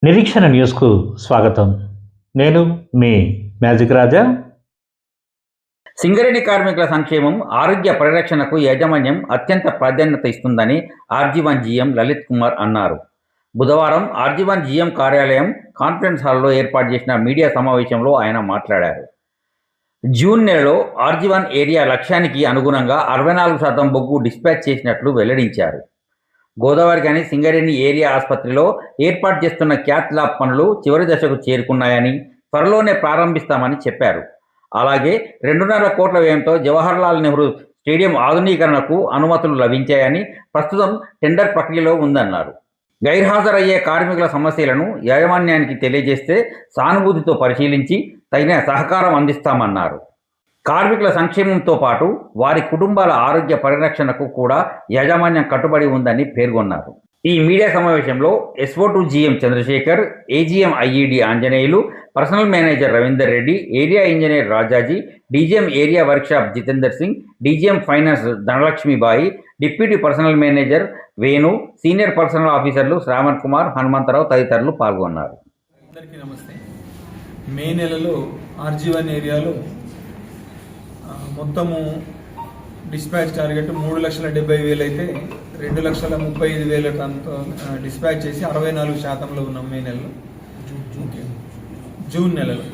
నిరీక్షణ న్యూస్కు స్వాగతం. నేను మీ మ్యాజిక్ రాజా. సింగరేణి కార్మికుల సంక్షేమం, ఆరోగ్య పరిరక్షణకు యాజమాన్యం అత్యంత ప్రాధాన్యత ఇస్తుందని ఆర్జీవన్ జీఎం లలిత్ కుమార్ అన్నారు. బుధవారం ఆర్జీవన్ జీఎం కార్యాలయం కాన్ఫరెన్స్ హాల్లో ఏర్పాటు చేసిన మీడియా సమావేశంలో ఆయన మాట్లాడారు. జూన్ నెలలో ఆర్జీవన్ ఏరియా లక్ష్యానికి అనుగుణంగా 64% బొగ్గు డిస్పాచ్ చేసినట్లు వెల్లడించారు. గోదావరి గని సింగరేణి ఏరియా ఆసుపత్రిలో ఏర్పాటు చేస్తున్న క్యాత్ ల్యాబ్ పనులు చివరి దశకు చేరుకున్నాయని, త్వరలోనే ప్రారంభిస్తామని చెప్పారు. అలాగే 2.5 కోట్ల వ్యయంతో జవహర్లాల్ నెహ్రూ స్టేడియం ఆధునీకరణకు అనుమతులు లభించాయని, ప్రస్తుతం టెండర్ ప్రక్రియలో ఉందన్నారు. గైర్హాజరయ్యే కార్మికుల సమస్యలను యాజమాన్యానికి తెలియజేస్తే సానుభూతితో పరిశీలించి తగిన సహకారం అందిస్తామన్నారు. కార్మికుల సంక్షేమంతో పాటు వారి కుటుంబాల ఆరోగ్య పరిరక్షణకు కూడా యాజమాన్యం కట్టుబడి ఉందని పేర్కొన్నారు. ఈ మీడియా సమావేశంలో SO2 GM Chandrasekhar, AGM IED Anjaneyulu, personal manager Ravinder Reddy, area engineer Rajaji, DGM area workshop Jitender Singh, DGM finance Dhanalakshmibai, deputy personal manager Venu, senior personal ఆఫీసర్లు శ్రావణ్ కుమార్, హనుమంతరావు తదితరులు పాల్గొన్నారు. అందరికీ నమస్తే. మే నెలలో ఆర్జీవన్ ఏరియాలో మొత్తము డిస్పాచ్ టార్గెట్ 3,70,000 అయితే 2,35,000 టన్తో డిస్పాచ్ చేసి 64% ఉన్నాం మే నెలలో, జూన్ నెలలో.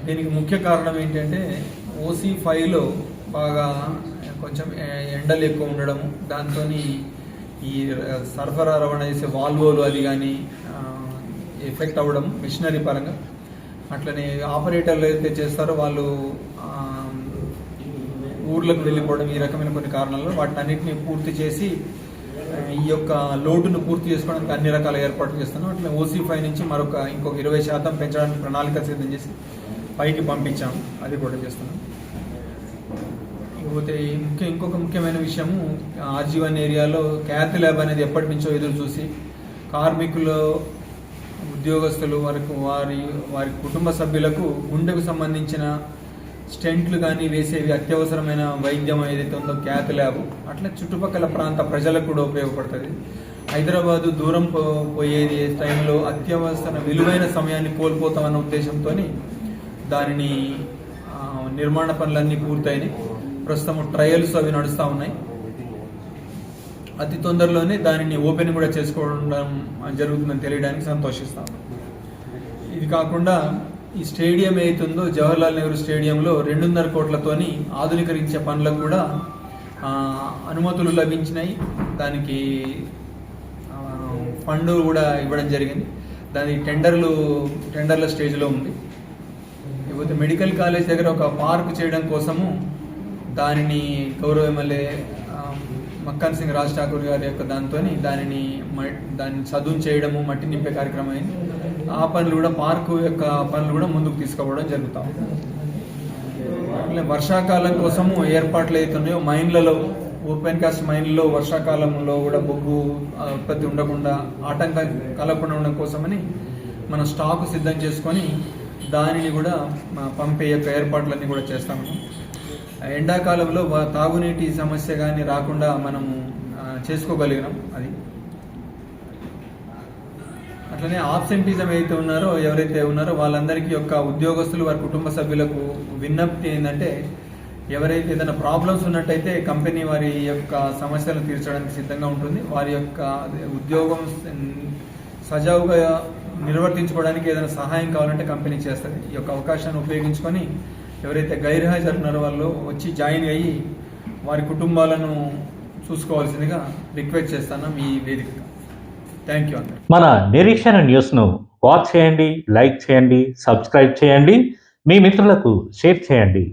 దీనికి ముఖ్య కారణం ఏంటంటే OC5లో బాగా కొంచెం ఎండలు ఎక్కువ ఉండడము, దాంతో ఈ సరఫరా రవాణా చేసే వాల్వోలు అది కానీ ఎఫెక్ట్ అవ్వడం మిషనరీ పరంగా. అట్లనే ఆపరేటర్లు అయితే చేస్తారో వాళ్ళు ఊర్లకు వెళ్ళిపోవడం, ఈ రకమైన కొన్ని కారణాలు వాటినన్నింటినీ పూర్తి చేసి ఈ యొక్క లోటును పూర్తి చేసుకోవడానికి అన్ని రకాల ఏర్పాట్లు చేస్తున్నాం. అట్లా OC5 నుంచి ఇంకొక 20% పెంచడానికి ప్రణాళిక సిద్ధం చేసి పైకి పంపించాము, అది కూడా చేస్తున్నాం. ఇకపోతే ఇంకొక ముఖ్యమైన విషయము, ఆర్జీవన్ ఏరియాలో క్యాత్ ల్యాబ్ అనేది ఎప్పటి నుంచో ఎదురు చూసి కార్మికులు, ఉద్యోగస్తులు వరకు వారి కుటుంబ సభ్యులకు గుండెకు సంబంధించిన స్టెంట్లు కానీ వేసేవి అత్యవసరమైన వైద్యం ఏదైతే ఉందో క్యాత్ ల్యాబ్, అట్లా చుట్టుపక్కల ప్రాంత ప్రజలకు కూడా ఉపయోగపడుతుంది. హైదరాబాదు దూరం పోయేది టైంలో అత్యవసర విలువైన సమయాన్ని కోల్పోతామన్న ఉద్దేశంతో దానిని నిర్మాణ పనులన్నీ పూర్తయినాయి. ప్రస్తుతం ట్రయల్స్ అవి నడుస్తూ ఉన్నాయి. అతి తొందరలోనే దానిని ఓపెన్ కూడా చేసుకోవడం జరుగుతుందని తెలియడానికి సంతోషిస్తాం. ఇది కాకుండా ఈ స్టేడియం ఏతుందో జవహర్లాల్ నెహ్రూ స్టేడియంలో 2.5 కోట్లతోని ఆధునీకరించే పనులకు కూడా అనుమతులు లభించినాయి. దానికి ఫండ్ కూడా ఇవ్వడం జరిగింది. దాని టెండర్ల స్టేజ్లో ఉంది. ఇకపోతే మెడికల్ కాలేజ్ దగ్గర ఒక పార్క్ చేయడం కోసము దానిని గౌరవ ఎమ్మెల్యే మక్కన్ సింగ్ రాజ్ ఠాకూర్ గారి యొక్క దానిని చదువు చేయడము, మట్టి నింపే కార్యక్రమం అయింది. ఆ పనులు కూడా పార్కు యొక్క పనులు కూడా ముందుకు తీసుకుపోవడం జరుగుతాం. వర్షాకాలం కోసము ఏర్పాట్లు అవుతున్నాయో మైన్లలో, ఓపెన్ కాస్ట్ మైన్లలో వర్షాకాలంలో కూడా బొగ్గు ఉత్పత్తి ఉండకుండా, ఆటంకం కలగకుండా ఉండడం కోసమని మనం స్టాకు సిద్ధం చేసుకొని దానిని కూడా పంపే యొక్క ఏర్పాట్లన్నీ కూడా చేస్తాము. ఎండాకాలంలో తాగునీటి సమస్య కానీ రాకుండా మనము చేసుకోగలిగినాం. అది అట్లనే ఆబ్సెంటిజం ఎవరైతే ఉన్నారో వాళ్ళందరికీ యొక్క ఉద్యోగస్తులు, వారి కుటుంబ సభ్యులకు విజ్ఞప్తి ఏంటంటే, ఎవరైతే ఏదైనా ప్రాబ్లమ్స్ ఉన్నట్టయితే కంపెనీ వారి యొక్క సమస్యలను తీర్చడానికి సిద్ధంగా ఉంటుంది. వారి యొక్క ఉద్యోగం సజావుగా నిర్వర్తించుకోవడానికి ఏదైనా సహాయం కావాలంటే కంపెనీ చేస్తుంది. ఈ యొక్క అవకాశాన్ని ఉపయోగించుకొని ఎవరైతే గైర్హాజరు ఉన్నారో వాళ్ళు వచ్చి జాయిన్ అయ్యి వారి కుటుంబాలను చూసుకోవాల్సిందిగా రిక్వెస్ట్ చేస్తున్నాం ఈ వేదికగా. థ్యాంక్ యూ అందరూ. మన నిరీక్షణ న్యూస్ను వాచ్ చేయండి, లైక్ చేయండి, సబ్స్క్రైబ్ చేయండి, మీ మిత్రులకు షేర్ చేయండి.